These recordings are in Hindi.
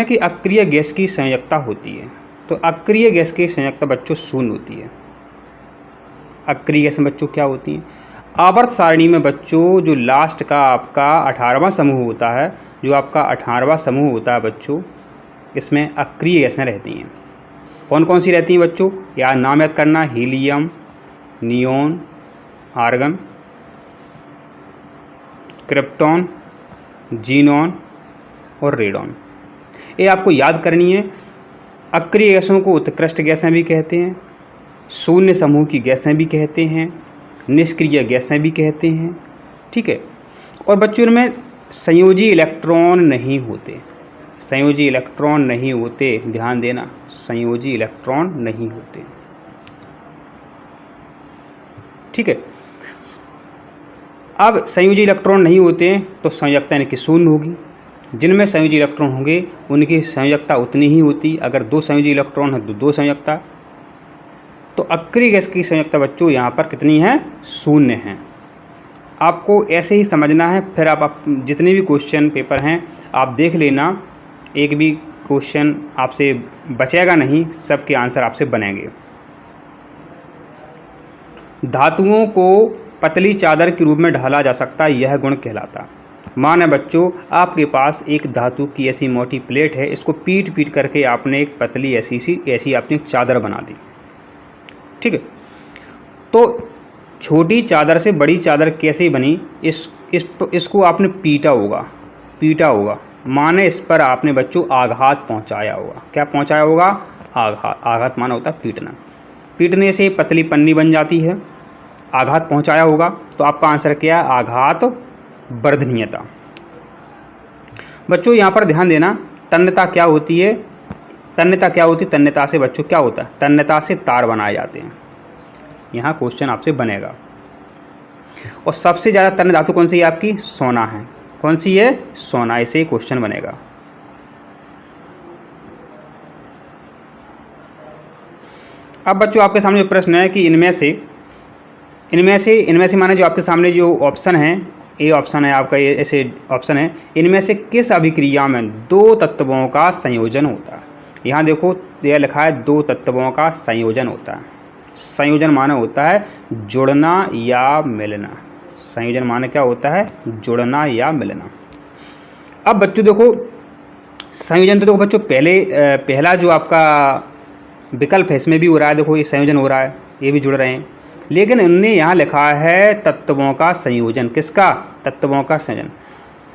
है कि अक्रिय गैस की संयोजकता होती है, तो अक्रिय गैस की संयोजकता बच्चों शून्य होती है। अक्रिय गैस में बच्चों क्या होती हैं? आवर्त सारणी में बच्चों जो लास्ट का आपका 18वां समूह होता है, जो आपका 18वां समूह होता है बच्चों, इसमें अक्रिय गैसें रहती हैं। कौन कौन सी रहती हैं बच्चों? या नाम याद करना, helium, neon, argon, krypton, xenon और रेडॉन। ये आपको याद करनी है। अक्रिय गैसों को उत्कृष्ट गैसें भी कहते हैं, शून्य समूह की गैसें भी कहते हैं, निष्क्रिय गैसें भी कहते हैं। ठीक है। और बच्चों इनमें संयोजी इलेक्ट्रॉन नहीं होते, संयोजी इलेक्ट्रॉन नहीं होते, ध्यान देना, संयोजी इलेक्ट्रॉन नहीं होते। ठीक है। अब संयोजी इलेक्ट्रॉन नहीं होते तो संयोजकता इनकी शून्य होगी। जिनमें संयोजी इलेक्ट्रॉन होंगे उनकी संयोजकता उतनी ही होती। अगर 2 संयोजी इलेक्ट्रॉन है तो 2 संयोजकता। तो अक्रिय गैस की संयोजकता बच्चों यहाँ पर कितनी है? शून्य है। आपको ऐसे ही समझना है। फिर आप जितने भी क्वेश्चन पेपर हैं आप देख लेना, एक भी क्वेश्चन आपसे बचेगा नहीं, सबके आंसर आपसे बनेंगे। धातुओं को पतली चादर के रूप में ढाला जा सकता है, यह गुण कहलाता। माने बच्चों आपके पास एक धातु की ऐसी मोटी प्लेट है, इसको पीट पीट करके आपने एक पतली ऐसी आपने एक चादर बना दी। ठीक है। तो छोटी चादर से बड़ी चादर कैसे बनी? इसको आपने पीटा होगा, माने इस पर आपने बच्चों आघात पहुंचाया होगा। क्या पहुंचाया होगा? आघात माना होता है पीटना। पीटने से पतली पन्नी बन जाती है, आघात पहुंचाया होगा। तो आपका आंसर क्या है? आघात वर्धनीयता। बच्चों यहाँ पर ध्यान देना, तन्यता क्या होती है? तन्यता क्या होती है? तन्यता से बच्चों क्या होता है? तन्यता से तार बनाए जाते हैं। यहाँ क्वेश्चन आपसे बनेगा। और सबसे ज़्यादा तन्य धातु कौन सी है आपकी? सोना है। कौन सी है? सोना। ऐसे क्वेश्चन बनेगा। अब बच्चों आपके सामने प्रश्न है कि इनमें से माने जो आपके सामने जो ऑप्शन है, ए ऑप्शन है आपका, ये ऐसे ऑप्शन है, इनमें से किस अभिक्रिया में 2 तत्वों का संयोजन होता है? यहाँ देखो यह लिखा है 2 तत्वों का संयोजन होता है। संयोजन माने होता है जुड़ना या मिलना। संयोजन माने क्या होता है? जुड़ना या मिलना। अब बच्चों देखो संयोजन तो देखो बच्चों पहला जो आपका विकल्प है इसमें भी हो रहा है। देखो ये संयोजन हो रहा है, ये भी जुड़ रहे हैं। लेकिन उनने यहाँ लिखा है तत्वों का संयोजन। किसका? तत्वों का संयोजन।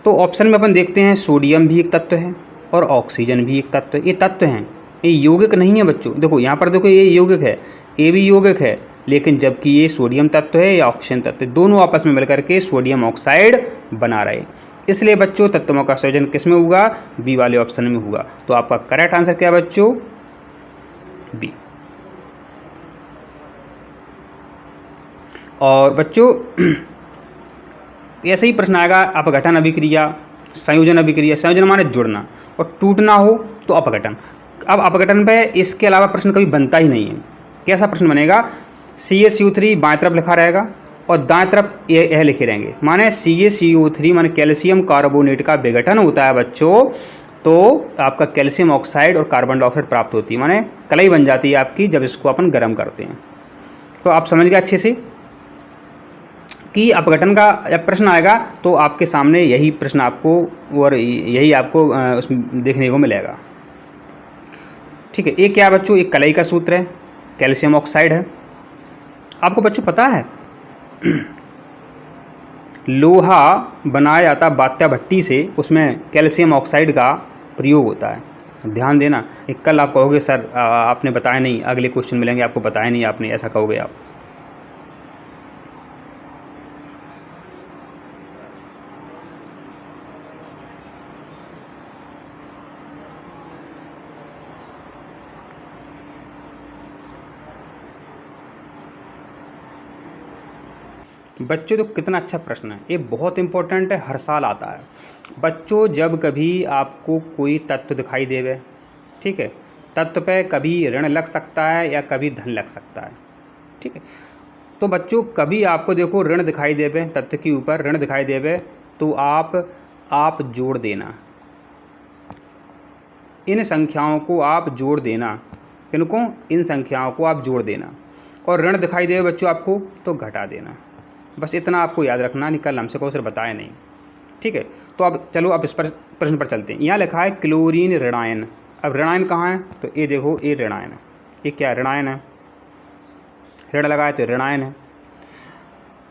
तो ऑप्शन में अपन देखते हैं सोडियम भी एक तत्व है और ऑक्सीजन भी एक तत्व है। ये तत्व हैं, ये यौगिक नहीं है बच्चों। देखो यहाँ पर देखो ये यौगिक है, ये भी यौगिक है, लेकिन जबकि ये सोडियम तत्व है या ऑक्सीजन तत्व है, दोनों आपस में मिलकर के सोडियम ऑक्साइड बना रहे। इसलिए बच्चों तत्वों का संयोजन किस में होगा? बी वाले ऑप्शन में होगा। तो आपका करेक्ट आंसर क्या है बच्चों? बी। और बच्चों ऐसे ही प्रश्न आएगा अपघटन अभिक्रिया, संयोजन अभिक्रिया। संयोजन माने जुड़ना और टूटना हो तो अपघटन। अब अपघटन पे इसके अलावा प्रश्न कभी बनता ही नहीं है। कैसा प्रश्न बनेगा? CaCO3 बाएं तरफ लिखा रहेगा और दाएं तरफ यह लिखे रहेंगे। माने CaCO3 माने कैल्शियम कार्बोनेट का विघटन होता है बच्चों, तो आपका कैल्शियम ऑक्साइड और कार्बन डाइऑक्साइड प्राप्त होती है, माने कलई बन जाती है आपकी जब इसको अपन गर्म करते हैं। तो आप समझ गए अच्छे से कि अपघटन का जब प्रश्न आएगा तो आपके सामने यही प्रश्न आपको और यही आपको उसमें देखने को मिलेगा। ठीक है। एक क्या बच्चों? एक कलई का सूत्र है, कैल्शियम ऑक्साइड है। आपको बच्चों पता है लोहा बनाया जाता बात्या भट्टी से, उसमें कैल्शियम ऑक्साइड का प्रयोग होता है। ध्यान देना। एक कल आप कहोगे सर आपने बताया नहीं, अगले क्वेश्चन मिलेंगे आपको बताया नहीं आपने, ऐसा कहोगे आप। बच्चों तो कितना अच्छा प्रश्न है, ये बहुत इंपॉर्टेंट है, हर साल आता है। बच्चों जब कभी आपको कोई तत्व दिखाई देवे, ठीक है, तत्व पे कभी ऋण लग सकता है या कभी धन लग सकता है। ठीक है। तो बच्चों कभी आपको देखो ऋण दिखाई देवे, तत्व के ऊपर ऋण दिखाई देवे, तो आप जोड़ देना। इन संख्याओं को आप जोड़ देना। किनको? इन संख्याओं को आप जोड़ देना और ऋण दिखाई दे बच्चों आपको तो घटा देना। बस इतना आपको याद रखना, निकल हमसे को सिर्फ बताया नहीं। ठीक है, तो अब चलो अब इस पर प्रश्न पर चलते हैं। यहाँ लिखा है क्लोरीन ऋणायन। अब ऋणायन कहाँ है? तो ये देखो, ये ऋणायन है। ये क्या ऋणायन है? ऋण लगाए तो ऋणायन है।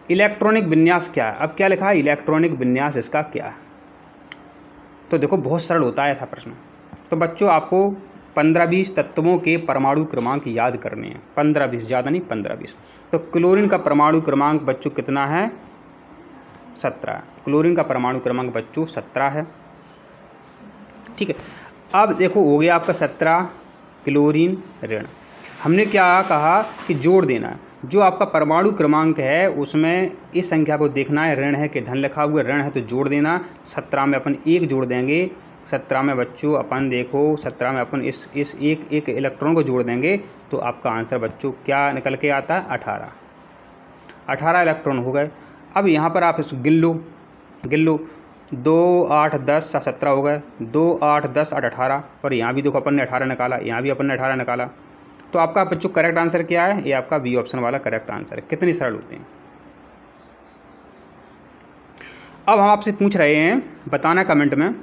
इलेक्ट्रॉनिक विन्यास क्या है? अब क्या लिखा है? इलेक्ट्रॉनिक विन्यास इसका क्या है? तो देखो बहुत सरल होता है ऐसा प्रश्न। तो बच्चों आपको 15-20 तत्वों के परमाणु क्रमांक याद करने हैं। 15-20, ज़्यादा नहीं, 15-20। तो क्लोरीन का परमाणु क्रमांक बच्चों कितना है? 17। क्लोरीन का परमाणु क्रमांक बच्चों 17 है। ठीक है, अब देखो हो गया आपका 17 क्लोरीन ऋण। हमने क्या कहा कि जोड़ देना है। जो आपका परमाणु क्रमांक है उसमें इस संख्या को देखना है, ऋण है कि धन लिखा हुआ ऋण है तो जोड़ देना। 17 में अपन 1 जोड़ देंगे। 17 में बच्चों अपन देखो, 17 में अपन इस एक इलेक्ट्रॉन को जोड़ देंगे तो आपका आंसर बच्चों क्या निकल के आता है? 18 इलेक्ट्रॉन हो गए। अब यहाँ पर आप इसको गिन लो 2, 8, 10, 17 हो गए। 2, 8, 10, 8, 18। और यहाँ भी देखो अपन ने 18 निकाला, यहाँ भी अपन ने 18 निकाला। तो आपका बच्चों करेक्ट आंसर क्या है? ये आपका बी ऑप्शन वाला करेक्ट आंसर है। कितनी सरल होते हैं। अब हम आपसे पूछ रहे हैं, बताना कमेंट में,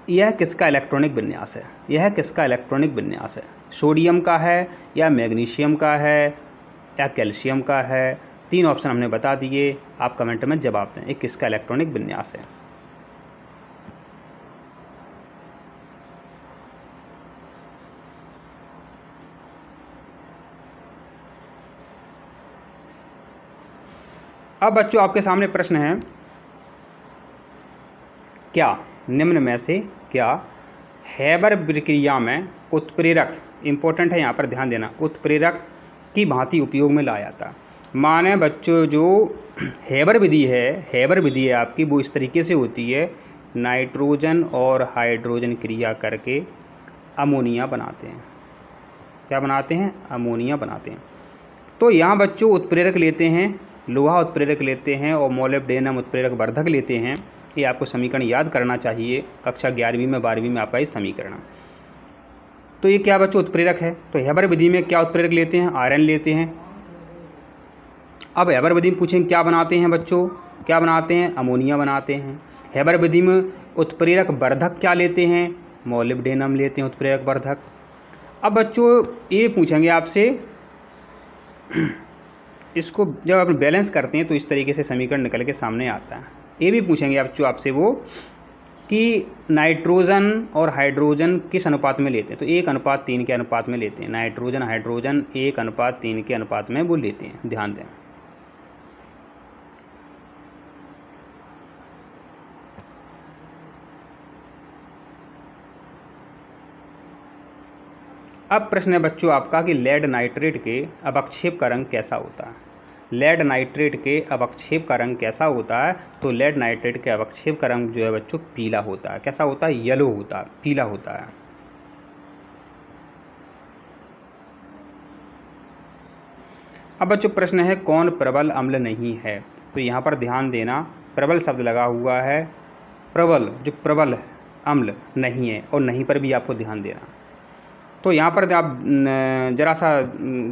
यह किसका इलेक्ट्रॉनिक विन्यास है? यह किसका इलेक्ट्रॉनिक विन्यास है? सोडियम का है या मैग्नीशियम का है या कैल्शियम का है? 3 ऑप्शन हमने बता दिए, आप कमेंट में जवाब दें, ये किसका इलेक्ट्रॉनिक विन्यास है। अब बच्चों आपके सामने प्रश्न है, क्या निम्न में से क्या हैबर प्रक्रिया में उत्प्रेरक, इंपॉर्टेंट है यहाँ पर ध्यान देना, उत्प्रेरक की भांति उपयोग में लाया जाता है। माने बच्चों जो हैबर विधि है आपकी, वो इस तरीके से होती है, नाइट्रोजन और हाइड्रोजन क्रिया करके अमोनिया बनाते हैं। क्या बनाते हैं? अमोनिया बनाते हैं। तो यहाँ बच्चों उत्प्रेरक लेते हैं, लोहा उत्प्रेरक लेते हैं और मोलिब्डेनम उत्प्रेरक वर्धक लेते हैं। ये आपको समीकरण याद करना चाहिए, कक्षा 11वीं में 12वीं में आपका ये समीकरण। तो ये क्या बच्चों? उत्प्रेरक है। तो हैबर विधि में क्या उत्प्रेरक लेते हैं? आयरन लेते हैं। अब हैबर विधि में पूछेंगे क्या बनाते हैं बच्चों? क्या बनाते हैं? अमोनिया बनाते हैं। हैबर विधि में उत्प्रेरक वर्धक क्या लेते हैं? मोलिब्डेनम लेते हैं उत्प्रेरक वर्धक। अब बच्चों ये पूछेंगे आपसे, इसको जब आप बैलेंस करते हैं तो इस तरीके से समीकरण निकल के सामने आता है। ये भी पूछेंगे बच्चों आपसे वो कि नाइट्रोजन और हाइड्रोजन किस अनुपात में लेते हैं? तो 1:3 के अनुपात में लेते हैं। नाइट्रोजन हाइड्रोजन 1:3 के अनुपात में वो लेते हैं, ध्यान दें। अब प्रश्न है बच्चों आपका कि लेड नाइट्रेट के अवक्षेप का रंग कैसा होता है? लेड नाइट्रेट के अवक्षेप का रंग कैसा होता है? तो लेड नाइट्रेट के अवक्षेप का रंग जो है बच्चों पीला होता है। कैसा होता है? येलो होता है, पीला होता है। अब बच्चों प्रश्न है कौन प्रबल अम्ल नहीं है? तो यहाँ पर ध्यान देना, प्रबल शब्द लगा हुआ है, प्रबल जो प्रबल अम्ल नहीं है, और नहीं पर भी आपको ध्यान देना। तो यहाँ पर आप जरा सा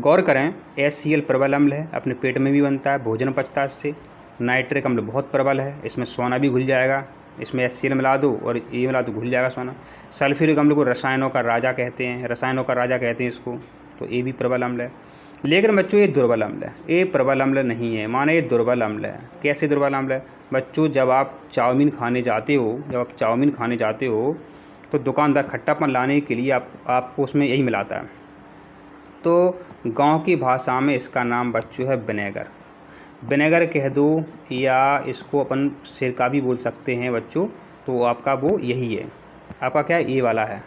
गौर करें, HCl प्रबल अम्ल है, अपने पेट में भी बनता है, भोजन पचता है इससे। नाइट्रिक अम्ल बहुत प्रबल है, इसमें सोना भी घुल जाएगा, इसमें HCl मिला दो और ये मिला दो घुल जाएगा सोना। सल्फ्यूरिक अम्ल को रसायनों का राजा कहते हैं, इसको, तो ये भी प्रबल अम्ल है। लेकिन बच्चों ये दुर्बल अम्ल है, ये प्रबल अम्ल नहीं है, माने ये दुर्बल अम्ल है। कैसे दुर्बल अम्ल है? बच्चों जब आप चाउमीन खाने जाते हो तो दुकानदार खट्टापन लाने के लिए आपको उसमें यही मिलाता है। तो गांव की भाषा में इसका नाम बच्चों है विनेगर कह दो, या इसको अपन सिरका भी बोल सकते हैं बच्चों। तो आपका वो यही है, आपका क्या है? ये वाला है,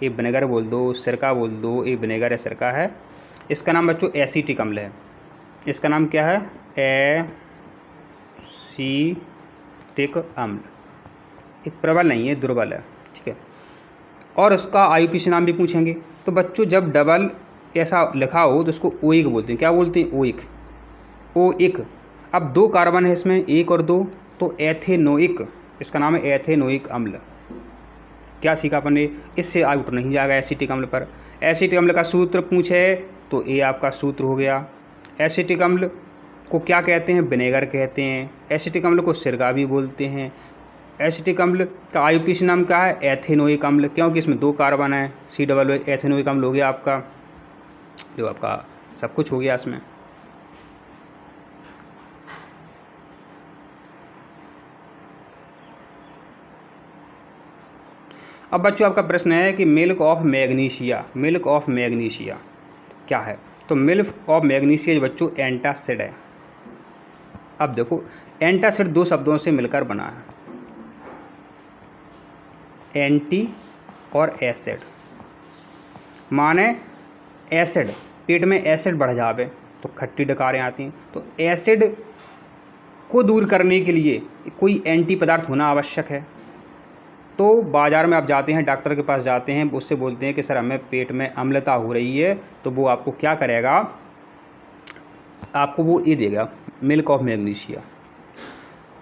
ये विनेगर बोल दो, सिरका बोल दो, ये विनेगर है, सिरका है। इसका नाम बच्चों एसीटिक अम्ल है। इसका नाम क्या है? एसीटिक अम्ल। ये प्रबल नहीं है, दुर्बल है, ठीक है। और उसका IUPAC नाम भी पूछेंगे। तो बच्चों जब डबल ऐसा लिखा हो तो उसको OIC बोलते हैं। क्या बोलते हैं? OIC। अब 2 कार्बन है इसमें, 1 और 2, तो एथेनोइक, इसका नाम है एथेनोइक अम्ल। क्या सीखा अपन ने, इससे आउट नहीं जाएगा एसिटिक अम्ल पर। एसिटिक अम्ल का सूत्र पूछे तो ये आपका सूत्र हो गया। एसिटिक अम्ल को क्या कहते हैं, विनेगर कहते हैं। एसिटिक अम्ल को सिरका भी बोलते हैं। एसिटिक अम्ल का आईयूपीएसी नाम क्या है, एथेनोइक अम्ल, क्योंकि इसमें 2 कार्बन है, COO एथेनोइक अम्ल हो गया आपका, जो आपका सब कुछ हो गया इसमें। अब बच्चों आपका प्रश्न है कि milk of magnesia, milk of magnesia क्या है। तो मिल्क ऑफ मैग्नीशिया बच्चों एंटासिड है। अब देखो एंटासिड 2 शब्दों से मिलकर बना है, एंटी और एसिड। माने एसिड, पेट में एसिड बढ़ जावे तो खट्टी डकारें आती हैं, तो एसिड को दूर करने के लिए कोई एंटी पदार्थ होना आवश्यक है। तो बाज़ार में आप जाते हैं, डॉक्टर के पास जाते हैं, उससे बोलते हैं कि सर हमें पेट में अम्लता हो रही है, तो वो आपको क्या करेगा, आपको वो ये देगा मिल्क ऑफ मैग्नीशिया।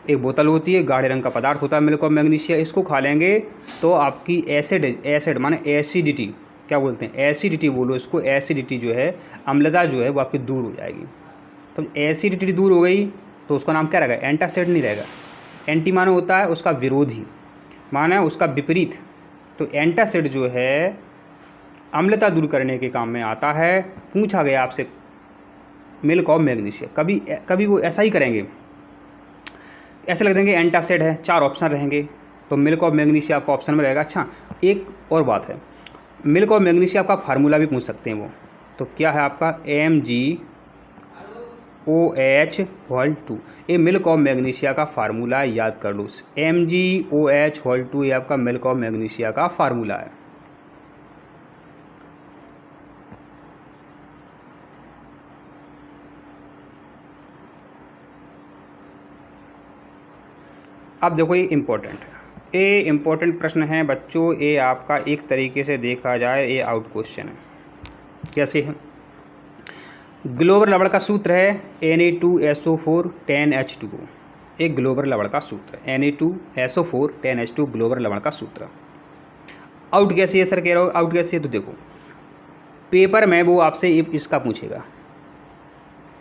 एक बोतल होती है, गाढ़े रंग का पदार्थ होता है मिल्क ऑफ मैग्नीशिया। इसको खा लेंगे तो आपकी एसिड माने एसिडिटी, क्या बोलते हैं, एसिडिटी बोलो इसको, एसिडिटी जो है, अम्लता जो है वो आपकी दूर हो जाएगी। तो एसिडिटी दूर हो गई तो उसका नाम क्या रहेगा, एंटासिड नहीं रहेगा। एंटी माने होता है उसका विरोधी, माने उसका विपरीत। तो एंटासिड जो है अम्लता दूर करने के काम में आता है। पूछा गया आपसे मिल्क ऑफ मैग्नीशिया, कभी वो ऐसा ही करेंगे, ऐसे लग देंगे एंटासिड है, 4 ऑप्शन रहेंगे, तो मिल्क ऑफ मैग्नीशिया आपका ऑप्शन में रहेगा। अच्छा एक और बात है, मिल्क ऑफ मैग्नीशिया आपका फार्मूला भी पूछ सकते हैं वो, तो क्या है आपका MgOH2। ये मिल्क ऑफ मैग्नीशिया का फार्मूला है, याद कर लो, MgOH2 ये आपका मिल्क ऑफ मैग्नीशिया का फार्मूला है। अब देखो ये इम्पोर्टेंट है, ये इम्पोर्टेंट प्रश्न है बच्चों, ये आपका एक तरीके से देखा जाए ये आउट क्वेश्चन है। कैसे है, ग्लोबल लवण का सूत्र है Na2SO4 10H2O। एक ग्लोबल लवण का सूत्र है Na2SO4 10H2 ग्लोबल लवण का सूत्र। आउट कैसे है सर, कह रहे हो आउट कैसे है, तो देखो पेपर में वो आपसे इसका पूछेगा,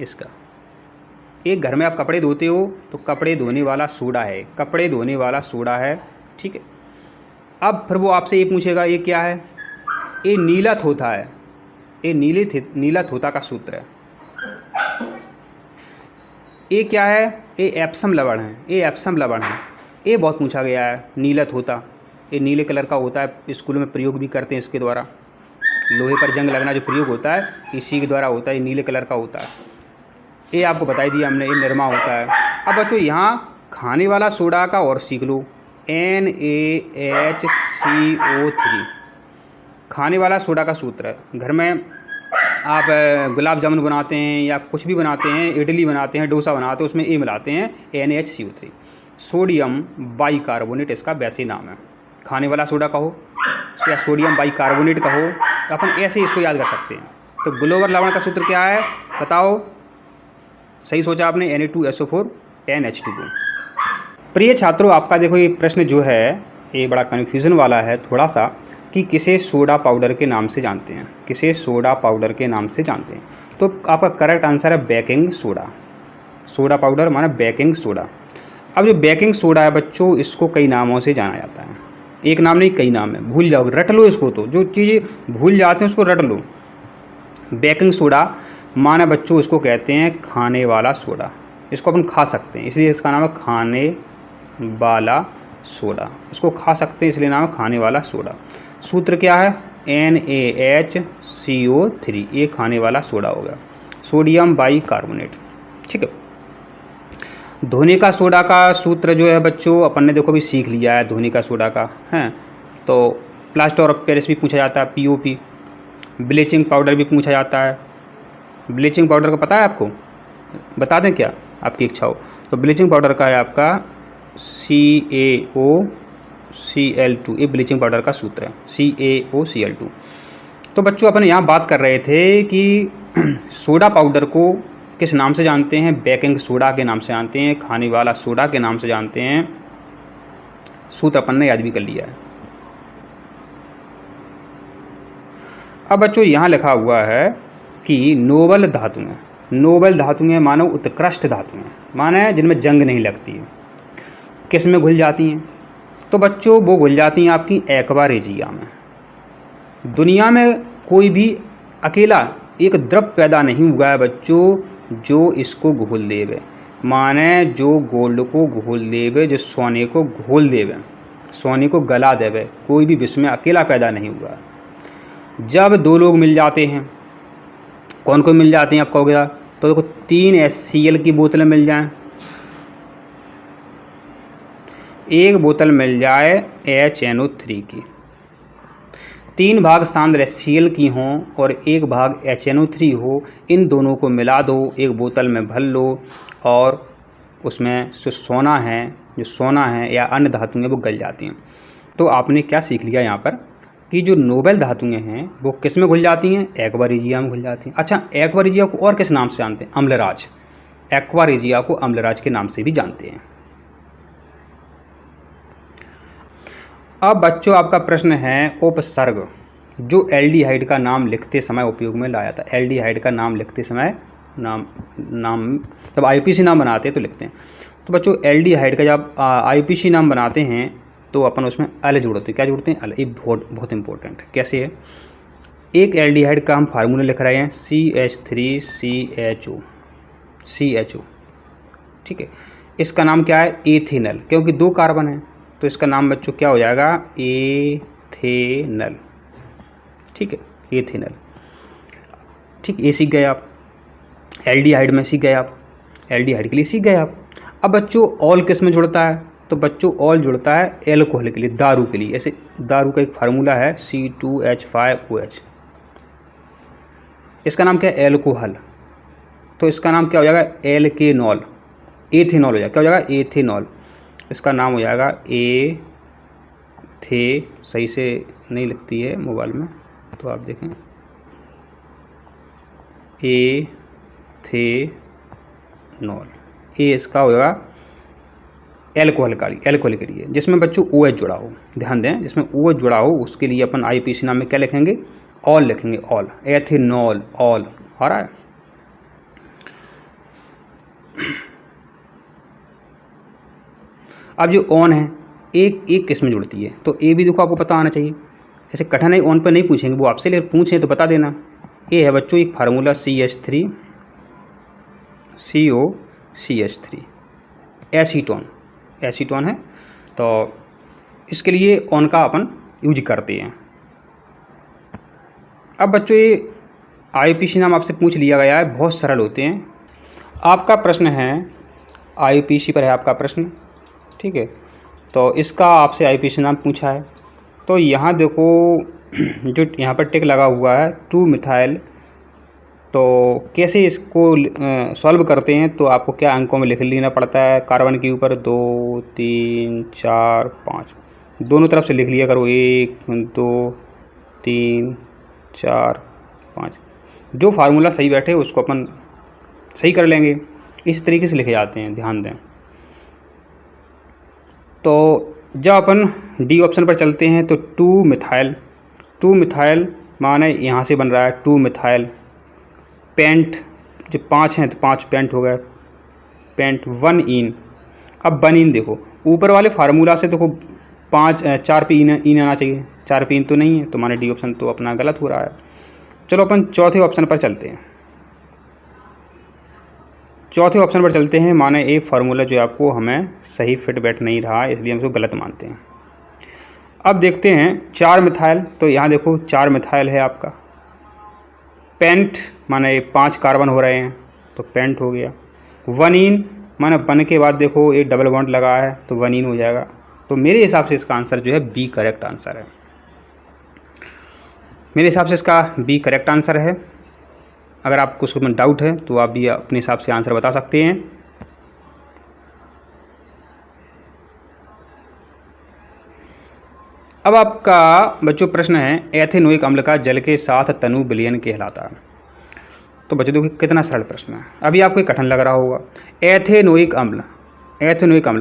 इसका एक घर में आप कपड़े धोते हो तो कपड़े धोने वाला सोडा है, कपड़े धोने वाला सोडा है, ठीक है। अब फिर वो आपसे ये पूछेगा ये क्या है, ये नीला थोथा है, ये नीला थोथा का सूत्र है। ये क्या है, ये एप्सम लवण है, ये एप्सम लवण है, ये बहुत पूछा गया है। नीला थोथा ये नीले कलर का होता है, स्कूल में प्रयोग भी करते हैं इसके द्वारा, लोहे पर जंग लगना जो प्रयोग होता है इसी के द्वारा होता है, ये नीले कलर का होता है। ये आपको बता दिया हमने, ये निरमा होता है। अब बच्चों यहाँ खाने वाला सोडा का और सीख लो, NaHCO3 खाने वाला सोडा का सूत्र है। घर में आप गुलाब जामुन बनाते हैं या कुछ भी बनाते हैं, इडली बनाते हैं, डोसा बनाते हैं, उसमें ये मिलाते हैं NaHCO3, सोडियम बाइकार्बोनेट इसका वैसे नाम है। खाने वाला सोडा कहो या सोडियम बाइकार्बोनेट कहो, तो अपन ऐसे इसको याद कर सकते हैं। तो ग्लोबल लवण का सूत्र क्या है बताओ, सही सोचा आपने, Na2SO4 10H2O। प्रिय छात्रों आपका देखो ये प्रश्न जो है ये बड़ा कन्फ्यूज़न वाला है थोड़ा सा, कि किसे सोडा पाउडर के नाम से जानते हैं, किसे सोडा पाउडर के नाम से जानते हैं। तो आपका करेक्ट आंसर है बेकिंग सोडा, सोडा पाउडर माना बेकिंग सोडा। अब जो बेकिंग सोडा है बच्चों, इसको कई नामों से जाना जाता है, एक नाम नहीं कई नाम है, भूल जाओ, रट लो इसको, तो जो चीज़ें भूल जाते हैं उसको रट लो। बेकिंग सोडा माना बच्चों इसको कहते हैं खाने वाला सोडा, इसको अपन खा सकते हैं इसलिए इसका नाम है खाने वाला सोडा, इसको खा सकते हैं इसलिए नाम है खाने वाला सोडा। सूत्र क्या है, NaHCO3, ये खाने वाला सोडा हो गया, सोडियम बाइकार्बोनेट, ठीक है। धोने का सोडा का सूत्र जो है बच्चों अपन ने देखो भी सीख लिया है, धोने का सोडा का है। तो प्लास्टर ऑफ पेरिस भी पूछा जाता है, POP। ब्लीचिंग पाउडर भी पूछा जाता है, ब्लीचिंग पाउडर का पता है आपको, बता दें क्या, आपकी इच्छा हो तो। ब्लीचिंग पाउडर का है आपका CaOCl2, ये ब्लीचिंग पाउडर का सूत्र है, CaOCl2। तो बच्चों अपन यहाँ बात कर रहे थे कि सोडा पाउडर को किस नाम से जानते हैं, बेकिंग सोडा के नाम से जानते हैं, खाने वाला सोडा के नाम से जानते हैं। सूत्र अपन ने याद भी कर लिया है। अब बच्चों यहाँ लिखा हुआ है कि नोबल धातुएँ, नोबल धातुएँ मानो उत्कृष्ट धातुएँ, माने जिनमें जंग नहीं लगती है, किस में घुल जाती हैं? तो बच्चों वो घुल जाती हैं आपकी एक्वा रेजिया में। दुनिया में कोई भी अकेला एक द्रव पैदा नहीं हुआ है बच्चों जो इसको घोल देवे, माने जो गोल्ड को घोल देवे, जो सोने को घोल देवे, सोने को गला देवे, कोई भी विश्व में अकेला पैदा नहीं हुआ। जब दो लोग मिल जाते हैं, कौन कौन मिल जाते हैं आप कहोगे? तो देखो 3 HCl की बोतलें मिल जाएं, एक बोतल मिल जाए HNO3 की, 3 भाग सांद्र HCl की हों और 1 भाग HNO3 हो, इन दोनों को मिला दो, एक बोतल में भर लो और उसमें जो सोना है या अन्य धातुएं वो गल जाती हैं। तो आपने क्या सीख लिया यहाँ पर कि जो नोबल धातुएं हैं वो किस में घुल जाती हैं? एक्वा रेजिया में घुल जाती हैं। अच्छा, एक्वा रेजिया को और किस नाम से जानते हैं? अम्लराज। एक्वा रेजिया को अम्लराज के नाम से भी जानते हैं। अब बच्चों आपका प्रश्न है उपसर्ग, जो एल्डिहाइड का नाम लिखते समय उपयोग में लाया था। एल्डिहाइड का नाम लिखते समय नाम जब IUPAC नाम बनाते हैं तो लिखते हैं। तो बच्चों एल्डिहाइड का जब IUPAC नाम बनाते हैं तो अपन उसमें अल जोड़ते हैं। क्या जोड़ते हैं? अल। ये बहुत इंपॉर्टेंट है। कैसे है? एक एल्डिहाइड का हम फार्मूला लिख रहे हैं CH3CHO, ठीक है। इसका नाम क्या है? एथेनल, क्योंकि 2 कार्बन है तो इसका नाम बच्चों क्या हो जाएगा? एथेनल, ठीक है, एथेनल। ठीक, ये सीख गए आप। एल्डिहाइड में सीख गए आप, एल्डिहाइड के लिए सीख गए आप। अब बच्चों ऑल किस में जुड़ता है? तो बच्चों ऑल जुड़ता है एल्कोहल के लिए, दारू के लिए। ऐसे दारू का एक फार्मूला है C2H5OH, इसका नाम क्या है? एल्कोहल। तो इसका नाम क्या हो जाएगा? एल्केनॉल, एथेनॉल हो जाएगा। क्या हो जाएगा? एथेनॉल। इसका नाम हो जाएगा सही से नहीं लिखती है मोबाइल में तो आप देखें, एथेनॉल। ये इसका हो जाएगा एल्कोहल के लिए, जिसमें बच्चों OH जुड़ा हो। ध्यान दें, जिसमें OH जुड़ा हो उसके लिए अपन IUPAC नाम में क्या लिखेंगे? ऑल लिखेंगे, ऑल, एथेनॉल, ऑल। आ रहा है? अब जो ऑन है एक किस में जुड़ती है? तो ये भी देखो आपको पता आना चाहिए। ऐसे कठिन है, ऑन पर नहीं पूछेंगे वो आपसे, लेकिन पूछें तो बता देना। ये है बच्चों एक फार्मूला CH3COCH3, एसीटोन है। तो इसके लिए ऑन का अपन यूज करते हैं। अब बच्चों ये IUPAC नाम आपसे पूछ लिया गया है, बहुत सरल होते हैं। आपका प्रश्न है IUPAC पर है आपका प्रश्न, ठीक है। तो इसका आपसे IUPAC नाम पूछा है। तो यहाँ देखो जो यहाँ पर टिक लगा हुआ है 2 मिथाइल, तो कैसे इसको सॉल्व करते हैं? तो आपको क्या अंकों में लिख लेना पड़ता है? कार्बन के ऊपर 2 3 4 5 दोनों तरफ से लिख लिया करो, 1 2 3 4 5। जो फार्मूला सही बैठे उसको अपन सही कर लेंगे। इस तरीके से लिखे जाते हैं, ध्यान दें। तो जब अपन D ऑप्शन पर चलते हैं तो 2 मिथाइल माने यहाँ से बन रहा है 2 मिथाइल पेंट। जो 5 हैं तो 5 पेंट हो गए, पेंट 1 इन। अब 1 इन देखो ऊपर वाले फार्मूला से देखो 4 पे इन आना चाहिए, 4 पे इन तो नहीं है, तो माने D ऑप्शन तो अपना गलत हो रहा है। चलो अपन चौथे ऑप्शन पर चलते हैं। माने ये फार्मूला जो आपको हमें सही फिट बैठ नहीं रहा, इसलिए हम इसको गलत मानते हैं। अब देखते हैं 4 मिथाइल, तो यहाँ देखो 4 मिथाइल है आपका। पेंट माने 5 कार्बन हो रहे हैं तो पेंट हो गया। 1 इन माने 1 के बाद देखो एक डबल बॉन्ड लगा है तो 1 इन हो जाएगा। तो मेरे हिसाब से इसका आंसर जो है B करेक्ट आंसर है। मेरे हिसाब से इसका B करेक्ट आंसर है। अगर आपको उसमें डाउट है तो आप भी अपने हिसाब से आंसर बता सकते हैं। अब आपका बच्चों प्रश्न है एथेनोइक अम्ल का जल के साथ तनु विलयन कहलाता है। तो बच्चों देखो कितना सरल प्रश्न है, अभी आपको कठिन लग रहा होगा। एथेनोइक अम्ल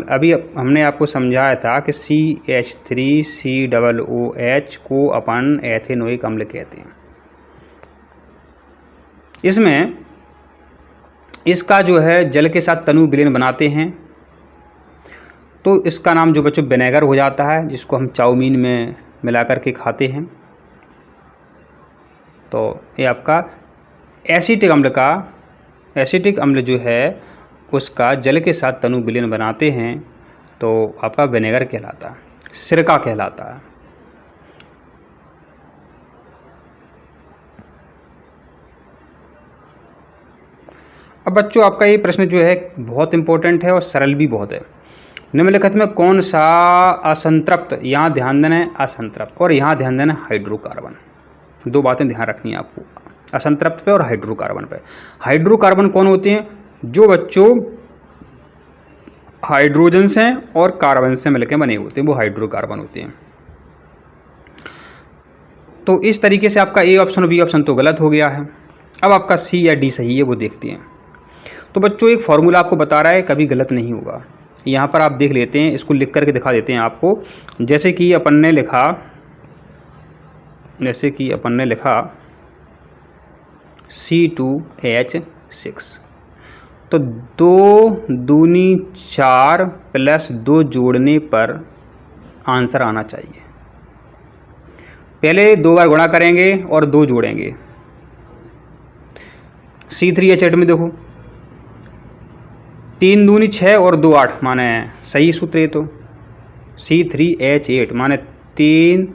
अभी हमने आपको समझाया था कि CH3COOH को अपन एथेनोइक अम्ल कहते हैं। इसमें इसका जो है जल के साथ तनु विलीन बनाते हैं तो इसका नाम जो बच्चों विनेगर हो जाता है, जिसको हम चाउमीन में मिला करके खाते हैं। तो ये आपका एसिटिक अम्ल जो है उसका जल के साथ तनु विलीन बनाते हैं तो आपका विनेगर कहलाता है, सिरका कहलाता है। अब बच्चों आपका ये प्रश्न जो है बहुत इंपॉर्टेंट है और सरल भी बहुत है। निम्नलिखित में कौन सा असंतृप्त, यहाँ ध्यान देना है असंतृप्त और यहाँ ध्यान देना है हाइड्रोकार्बन। दो बातें ध्यान रखनी है आपको, असंतृप्त पे और हाइड्रोकार्बन पे। हाइड्रोकार्बन कौन होते हैं? जो बच्चों हाइड्रोजन से और कार्बन से मिलकर बने होते हैं वो हाइड्रोकार्बन होते हैं। तो इस तरीके से आपका ए ऑप्शन और बी ऑप्शन तो गलत हो गया है। अब आपका सी या डी सही है, वो देखते हैं। तो बच्चों एक फॉर्मूला आपको बता रहा है, कभी गलत नहीं होगा। यहाँ पर आप देख लेते हैं, इसको लिख करके दिखा देते हैं आपको। जैसे कि अपन ने लिखा C2H6, तो 2 दूनी 4 प्लस 2 जोड़ने पर आंसर आना चाहिए। पहले 2 बार गुणा करेंगे और 2 जोड़ेंगे। C3H8 में देखो 3 दूनी 6 और 2 8, माने सही सूत्र है। तो C3H8 माने 3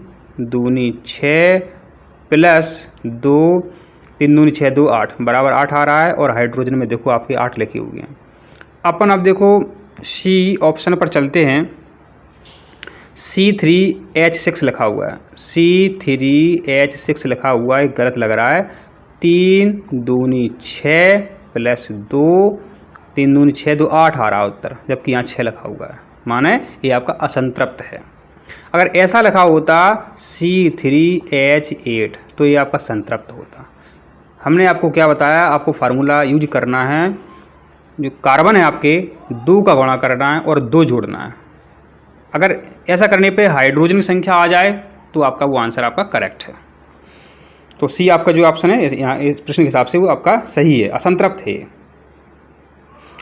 दूनी 6 प्लस 2, 3 दूनी 6 2 8 बराबर 8 आ रहा है। और हाइड्रोजन में देखो आपके 8 लिखे हुए हैं। अपन अब देखो सी ऑप्शन पर चलते हैं। C3H6 लिखा हुआ है, C3H6 लिखा हुआ है, गलत लग रहा है। 3 दूनी 6 प्लस 2, 3 दूनी 6 2 8 आ रहा है उत्तर, जबकि यहाँ 6 लिखा हुआ है, माने ये आपका असंतृप्त है। अगर ऐसा लिखा होता C3H8 तो ये आपका संतृप्त होता। हमने आपको क्या बताया, आपको फार्मूला यूज करना है, जो कार्बन है आपके 2 का गुणा करना है और 2 जोड़ना है। अगर ऐसा करने पे हाइड्रोजन की संख्या आ जाए तो आपका वो आंसर आपका करेक्ट है। तो सी आपका जो ऑप्शन है यहाँ इस प्रश्न के हिसाब से वो आपका सही है, असंतृप्त है।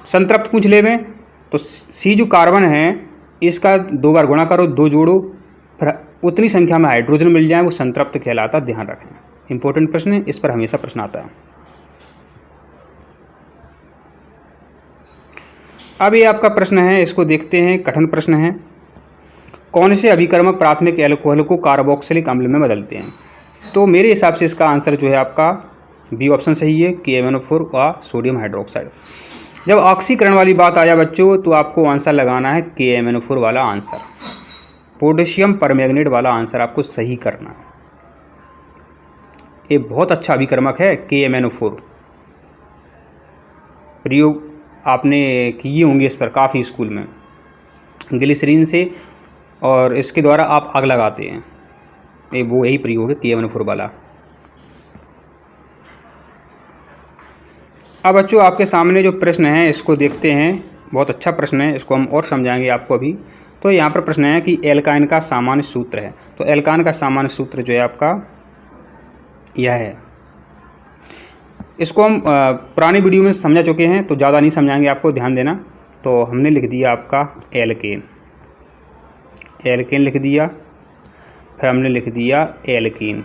संतृप्त पूछ ले में तो सी जो कार्बन है इसका 2 बार गुणा करो, 2 जोड़ो, फिर उतनी संख्या में हाइड्रोजन मिल जाए, वो संतृप्त कहलाता। ध्यान रखना, इंपॉर्टेंट प्रश्न है, इस पर हमेशा प्रश्न आता है। अब ये आपका प्रश्न है, इसको देखते हैं, कठिन प्रश्न है। कौन से अभिकर्मक प्राथमिक एल्कोहल को कार्बोक्सिलिक अम्ल में बदलते हैं? तो मेरे हिसाब से इसका आंसर जो है आपका बी ऑप्शन सही है, KMnO4 और सोडियम हाइड्रोक्साइड। जब ऑक्सीकरण वाली बात आ जाए बच्चों तो आपको आंसर लगाना है KMnO4 वाला आंसर, पोटेशियम परमैंगनेट वाला आंसर आपको सही करना है। ये बहुत अच्छा अभिकर्मक है KMnO4, प्रयोग आपने किए होंगे इस पर काफ़ी स्कूल में, ग्लिसरीन से, और इसके द्वारा आप आग लगाते हैं। ये वो यही प्रयोग है KMnO4 वाला। अब बच्चों आपके सामने जो प्रश्न है इसको देखते हैं, बहुत अच्छा प्रश्न है, इसको हम और समझाएंगे आपको अभी। तो यहाँ पर प्रश्न है कि एल्काइन का सामान्य सूत्र है। तो एल्काइन का सामान्य सूत्र जो है आपका यह है। इसको हम पुरानी वीडियो में समझा चुके हैं तो ज़्यादा नहीं समझाएंगे, आपको ध्यान देना। तो हमने लिख दिया आपका एल्केन लिख दिया, फिर हमने लिख दिया एल्कीन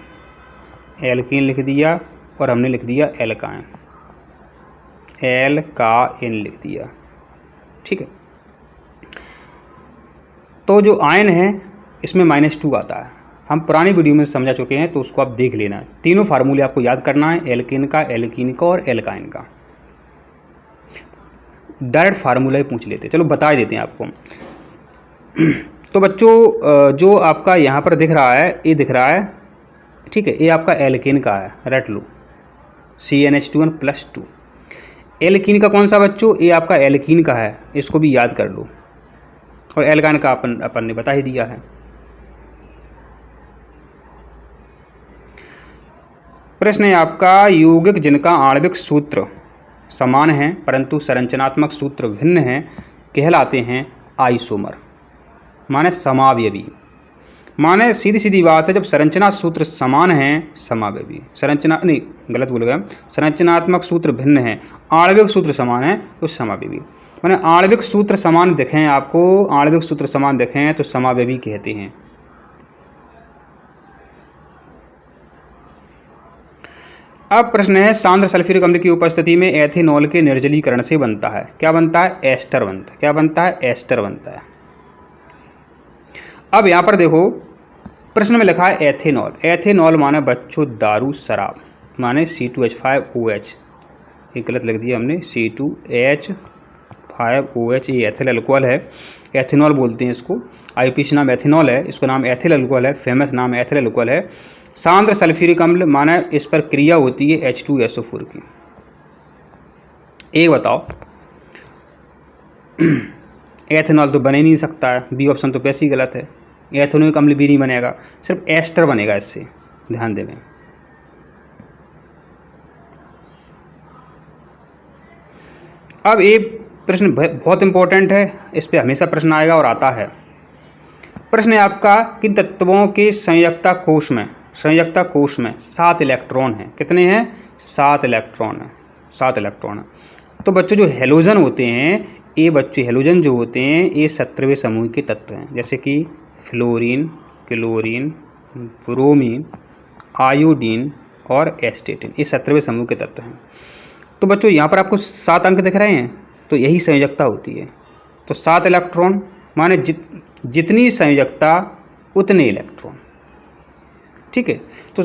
लिख दिया, और हमने लिख दिया एल्काइन लिख दिया। ठीक है, तो जो आयन है इसमें -2 आता है, हम पुरानी वीडियो में समझा चुके हैं, तो उसको आप देख लेना। तीनों फार्मूले आपको याद करना है, एल्केन का, एल्कीन का और एल्काइन का। डायरेक्ट फार्मूला ही पूछ लेते, चलो बता देते हैं आपको। तो बच्चों जो आपका यहाँ पर दिख रहा है, ये दिख रहा है, ठीक है, ये आपका एल्केन का है, रट लो, CnH2n+2। एल्कीन का कौन सा बच्चों? ये आपका एल्कीन का है, इसको भी याद कर लो। और एल्काइन का अपन ने बता ही दिया है। प्रश्न है आपका, यौगिक जिनका आणविक सूत्र समान है परंतु संरचनात्मक सूत्र भिन्न हैं कहलाते हैं आइसोमर, माने समावयवी। माने सीधी सीधी बात है, जब संरचना सूत्र समान हैं समावयवी, संरचना नहीं गलत बोल गया, संरचनात्मक सूत्र भिन्न हैं, आणविक सूत्र समान है तो समावयवी। माने आणविक सूत्र समान दिखें आपको, आणविक सूत्र समान दिखें तो समावयवी कहते हैं। अब प्रश्न है, सांद्र सल्फ्यूरिक अम्ल की उपस्थिति में एथेनॉल के निर्जलीकरण से बनता है, क्या बनता है? एस्टर बनता है। क्या बनता है? एस्टर बनता है। अब यहाँ पर देखो प्रश्न में लिखा है एथेनॉल। एथेनॉल माने बच्चों दारू शराब, माने C2H5OH, ये गलत लिख दिया हमने, C2H5OH, ये एथिल अल्कोहल है, एथेनॉल बोलते हैं इसको। IUPAC नाम एथेनॉल है, इसको नाम एथिल अल्कोहल है, फेमस नाम एथिल अल्कोहल है। सांद्र सल्फ्यूरिक अम्ल माने इस पर क्रिया होती है H2SO4 की। एक बताओ, एथेनॉल तो बन ही नहीं सकता है, बी ऑप्शन तो वैसे ही गलत है। एथेनोइक अम्ल भी नहीं बनेगा, सिर्फ एस्टर बनेगा इससे, ध्यान देवें। अब ये प्रश्न बहुत इंपॉर्टेंट है, इस पे हमेशा प्रश्न आएगा और आता है। प्रश्न है आपका, किन तत्वों के संयुक्ता कोश में 7 इलेक्ट्रॉन हैं? कितने हैं? 7 इलेक्ट्रॉन हैं, 7 इलेक्ट्रॉन हैं। तो बच्चों जो हेलोजन होते हैं, ये बच्चों हेलोजन जो होते हैं ये 17वें समूह के तत्व हैं, जैसे कि फ्लोरीन, क्लोरीन, ब्रोमीन, आयोडीन और एस्टेटिन, ये 17वें समूह के तत्व हैं। तो बच्चों यहाँ पर आपको 7 अंक दिख रहे हैं, तो यही संयोजकता होती है। तो 7 इलेक्ट्रॉन माने जितनी संयोजकता उतने इलेक्ट्रॉन, ठीक है। तो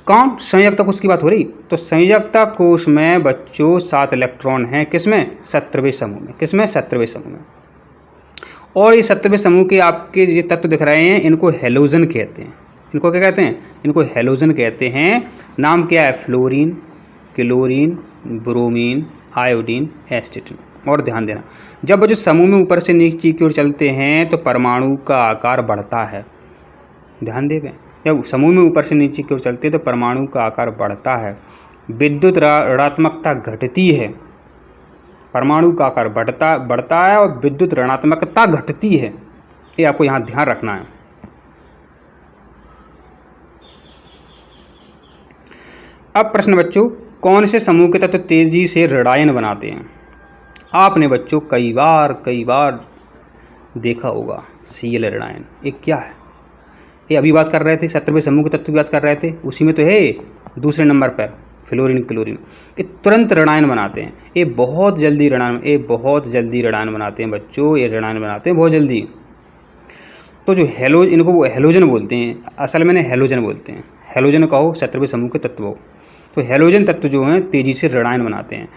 कौन? संयोजकता कोश की बात हो रही। तो संयोजकता कोश में बच्चों 7 इलेक्ट्रॉन हैं, किसमें? 17वें समूह में। किसमें? 17वें समूह में। और ये 17वें समूह के आपके ये तत्व दिख रहे हैं, इनको हेलोजन कहते हैं। इनको क्या कहते हैं? इनको हेलोजन कहते हैं। नाम क्या है? Fluorine, chlorine, bromine, iodine, एस्टेटिन। और ध्यान देना, जब बच्चों समूह में ऊपर से नीचे की ओर चलते हैं तो परमाणु का आकार बढ़ता है। ध्यान देवें, जब समूह में ऊपर से नीचे की ओर चलते हैं तो परमाणु का आकार बढ़ता है, विद्युत ऋणात्मकता घटती है। परमाणु का आकार बढ़ता है और विद्युत ऋणात्मकता घटती है, ये आपको यहाँ ध्यान रखना है। अब प्रश्न बच्चों, कौन से समूह के तत्व तेजी से ऋणायन बनाते हैं? आपने बच्चों कई बार देखा होगा Cl ऋणायन। ये क्या है? ये अभी बात कर रहे थे 17वें समूह के तत्व की बात कर रहे थे, उसी में तो है दूसरे नंबर पर फ्लोरीन, क्लोरीन। ये तुरंत ऋणायन बनाते हैं, ये बहुत जल्दी ऋणायन बनाते हैं बच्चों, ये ऋणायन बनाते हैं बहुत जल्दी। तो जो इनको वो हेलोजन बोलते हैं, असल में हेलोजन बोलते हैं। हेलोजन कहो 17वें समूह के तत्व। तो हेलोजन तत्व जो हैं तेजी से ऋणायन बनाते हैं,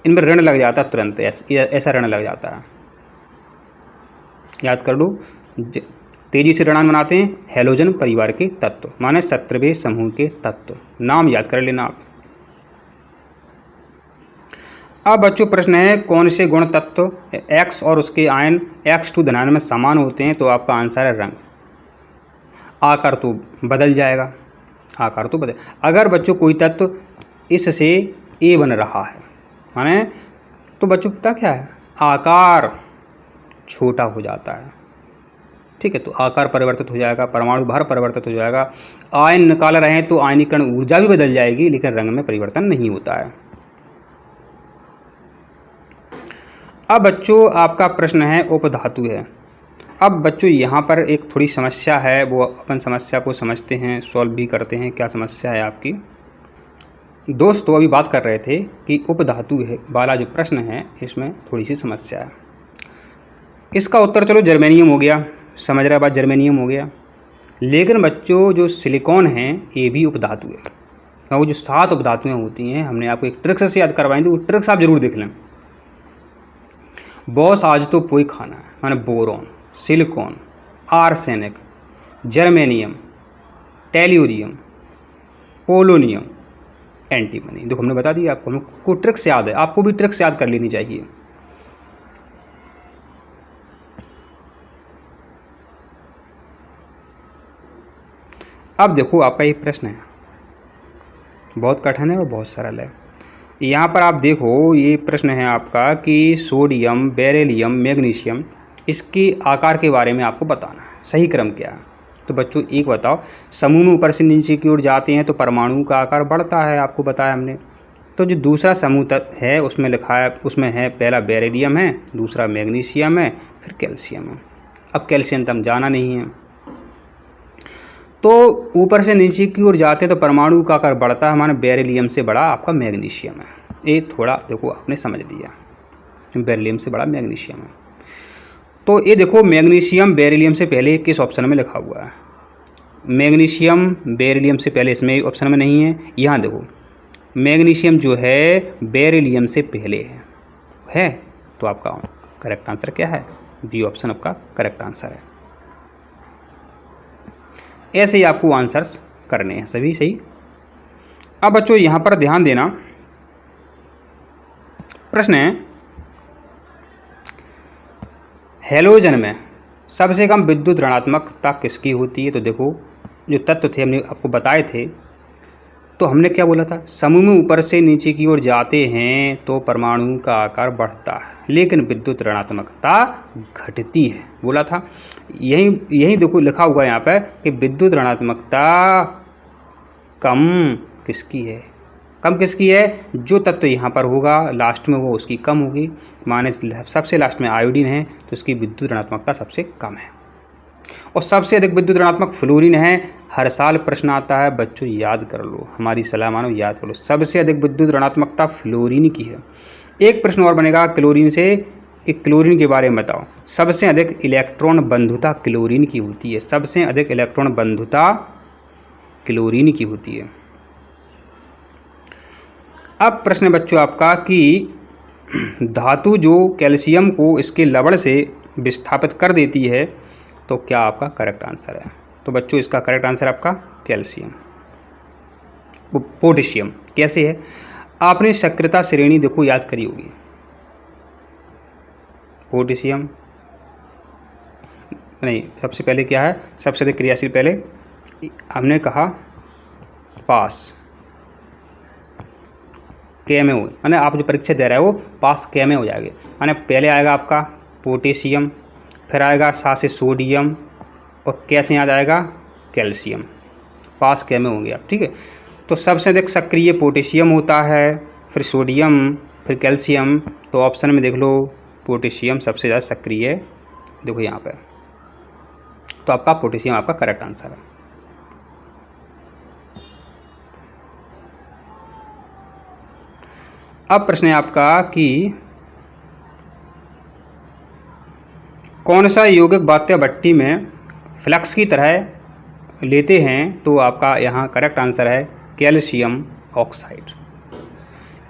इनमें ऋण लग जाता है तुरंत, ऐसा ऋण लग जाता है। याद कर लो, तेजी से ऋणायन बनाते हैं हेलोजन परिवार के तत्व, माने 17वें समूह के तत्व। नाम याद कर लेना आप। अब बच्चों प्रश्न है, कौन से गुण तत्व X और उसके आयन X2 धनायन में समान होते हैं? तो आपका आंसर है रंग। आकार तो बदल जाएगा, आकार तो बदल। अगर बच्चों कोई तत्व इससे A बन रहा है, माने तो बच्चों पता क्या है? आकार छोटा हो जाता है, ठीक है। तो आकार परिवर्तित हो जाएगा, परमाणु भार परिवर्तित हो जाएगा। आयन निकाल रहे हैं तो आयनीकरण ऊर्जा भी बदल जाएगी, लेकिन रंग में परिवर्तन नहीं होता है। अब बच्चों आपका प्रश्न है उपधातु है। अब बच्चों यहाँ पर एक थोड़ी समस्या है, वो अपन समस्या को समझते हैं, सॉल्व भी करते हैं। क्या समस्या है आपकी? दोस्तों अभी बात कर रहे थे कि उपधातु है वाला जो प्रश्न है, इसमें थोड़ी सी समस्या है। इसका उत्तर चलो जर्मेनियम हो गया, समझ रहे बात, जर्मेनियम हो गया। लेकिन बच्चों जो सिलिकॉन है ये भी उपधातु है। वो जो 7 उपधातुएँ होती हैं, हमने आपको एक ट्रिक्स से याद करवाएंगे, वो ट्रिक्स आप जरूर देख लें। बॉस आज तो पोई खाना है, माने boron, silicon, arsenic, germanium, tellurium, polonium, antimony. देखो हमने बता दिया आपको, हमको ट्रिक्स याद है, आपको भी ट्रिक्स याद कर लेनी चाहिए। अब देखो आपका ये प्रश्न है, बहुत कठिन है और बहुत सरल है। यहाँ पर आप देखो, ये प्रश्न है आपका कि सोडियम, बेरिलियम, मैग्नीशियम, इसके आकार के बारे में आपको बताना है। सही क्रम क्या है? तो बच्चों एक बताओ, समूह में ऊपर से नीचे की ओर जाते हैं तो परमाणु का आकार बढ़ता है, आपको बताया हमने। तो जो दूसरा समूह तत्व है उसमें लिखा है, उसमें है पहला बेरिलियम है, दूसरा मैग्नीशियम है, फिर कैल्शियम है। अब कैल्शियम तो हम जाना नहीं है, तो ऊपर से नीचे की ओर जाते हैं तो परमाणु का आकार बढ़ता है, माने बेरिलियम से बड़ा आपका मैग्नीशियम है। ये थोड़ा देखो आपने समझ लिया, बेरिलियम से बड़ा मैग्नीशियम है। तो ये देखो मैग्नीशियम बेरिलियम से पहले किस ऑप्शन में लिखा हुआ है? मैग्नीशियम बेरिलियम से पहले इसमें ऑप्शन में नहीं है। यहाँ देखो मैग्नीशियम जो है बेरिलियम से पहले है, तो आपका करेक्ट आंसर क्या है? बी ऑप्शन आपका करेक्ट आंसर है। ऐसे ही आपको आंसर्स करने हैं सभी सही। अब बच्चों यहाँ पर ध्यान देना, प्रश्न है हैलोजन में सबसे कम विद्युत ऋणात्मकता किसकी होती है? तो देखो जो तत्व थे हमने आपको बताए थे, तो हमने क्या बोला था? समूह में ऊपर से नीचे की ओर जाते हैं तो परमाणु का आकार बढ़ता है, लेकिन विद्युत ऋणात्मकता घटती है, बोला था। यही देखो लिखा हुआ है यहाँ पर कि विद्युत ऋणात्मकता कम किसकी है? कम किसकी है? जो तत्व यहाँ पर होगा लास्ट में वो उसकी कम होगी, माने सबसे लास्ट में आयोडीन है तो इसकी विद्युत ऋणात्मकता सबसे कम है। और सबसे अधिक विद्युत ऋणात्मक फ्लोरीन है। हर साल प्रश्न आता है बच्चों, याद कर लो, हमारी सलाह मानो, याद कर लो, सबसे अधिक विद्युत ऋणात्मकता फ्लोरीन की है। एक प्रश्न और बनेगा क्लोरीन से कि क्लोरीन के बारे में बताओ। सबसे अधिक इलेक्ट्रॉन बंधुता क्लोरीन की होती है, सबसे अधिक इलेक्ट्रॉन बंधुता क्लोरीन की होती है। अब प्रश्न बच्चों आपका कि धातु जो कैल्शियम को इसके लवण से विस्थापित कर देती है, तो क्या आपका करेक्ट आंसर है? तो बच्चों इसका करेक्ट आंसर आपका कैल्शियम। पोटेशियम कैसे है? आपने सक्रियता श्रेणी देखो याद करी होगी। पोटेशियम नहीं, सबसे पहले क्या है? सबसे अधिक क्रियाशील पहले हमने कहा पास के में हो, माने आप जो परीक्षा दे रहे हो पास के में हो जाएगा। माने पहले आएगा आपका पोटेशियम, फिर आएगा साथ से सोडियम, और कैसे याद आएगा? कैल्शियम। पास के में होंगे आप, ठीक है। तो सबसे अधिक सक्रिय पोटेशियम होता है, फिर सोडियम, फिर कैल्शियम। तो ऑप्शन में देख लो पोटेशियम सबसे ज़्यादा सक्रिय है, देखो यहाँ पे। तो आपका पोटेशियम आपका करेक्ट आंसर है। अब प्रश्न है आपका कि कौन सा यौगिक बात्य भट्टी में फ्लक्स की तरह लेते हैं? तो आपका यहाँ करेक्ट आंसर है कैल्शियम ऑक्साइड।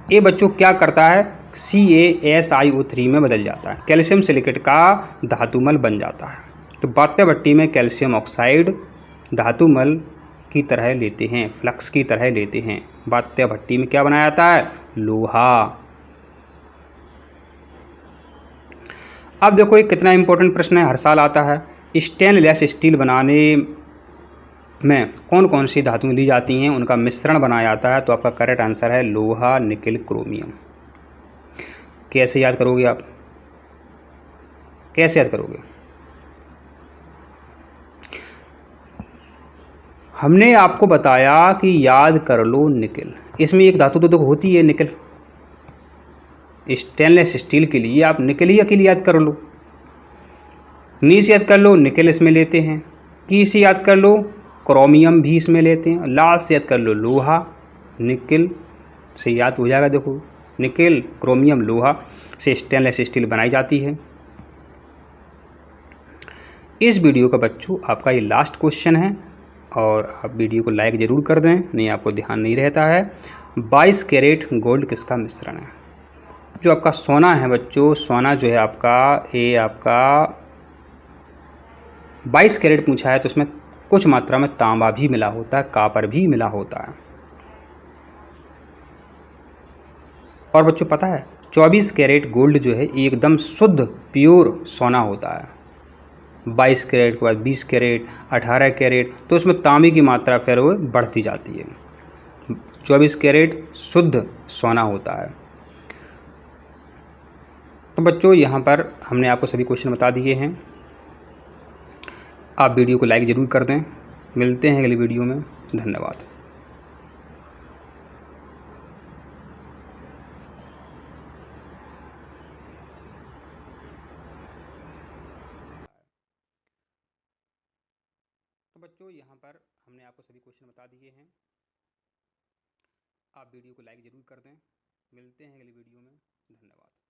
ये बच्चों क्या करता है? CaSiO3 में बदल जाता है, कैल्शियम सिलिकेट का धातुमल बन जाता है। तो बात्य भट्टी में कैल्शियम ऑक्साइड धातुमल की तरह लेते हैं, फ्लक्स की तरह लेते हैं। बात्य भट्टी में क्या बनाया जाता है? लोहा। अब देखो ये कितना इंपॉर्टेंट प्रश्न है, हर साल आता है। स्टेनलेस स्टील बनाने में कौन कौन सी धातुएं ली जाती हैं, उनका मिश्रण बनाया जाता है? तो आपका करेक्ट आंसर है लोहा, निकेल, क्रोमियम। कैसे याद करोगे आप? कैसे याद करोगे? हमने आपको बताया कि याद कर लो निकेल। इसमें एक धातु तो देखो होती है निकेल। स्टेनलेस स्टील के लिए आप निकेल ही अकेली याद कर लो। नी से याद कर लो, निकेल इसमें लेते हैं। की से याद कर लो, क्रोमियम भी इसमें लेते हैं। लाल से याद कर लो लोहा, निकेल से याद हो जाएगा। देखो निकेल, क्रोमियम, लोहा से स्टेनलेस स्टील बनाई जाती है। इस वीडियो का बच्चों आपका ये लास्ट क्वेश्चन है, और आप वीडियो को लाइक ज़रूर कर दें, नहीं आपको ध्यान नहीं रहता है। 22 कैरेट गोल्ड किसका मिश्रण है? जो आपका सोना है बच्चों, सोना जो है आपका, ये आपका 22 कैरेट पूछा है, तो उसमें कुछ मात्रा में तांबा भी मिला होता है, कॉपर भी मिला होता है। और बच्चों पता है 24 कैरेट गोल्ड जो है एकदम शुद्ध प्योर सोना होता है। 22 कैरेट के बाद 20 कैरेट, 18 कैरेट, तो उसमें तांबे की मात्रा फिर वो बढ़ती जाती है। 24 कैरेट शुद्ध सोना होता है। तो बच्चों यहाँ पर हमने आपको सभी क्वेश्चन बता दिए हैं। आप वीडियो को लाइक ज़रूर कर दें। मिलते हैं अगली वीडियो में। धन्यवाद। तो बच्चों, यहाँ पर हमने आपको सभी क्वेश्चन बता दिए हैं। आप वीडियो को लाइक ज़रूर कर दें। मिलते हैं अगली वीडियो में। धन्यवाद।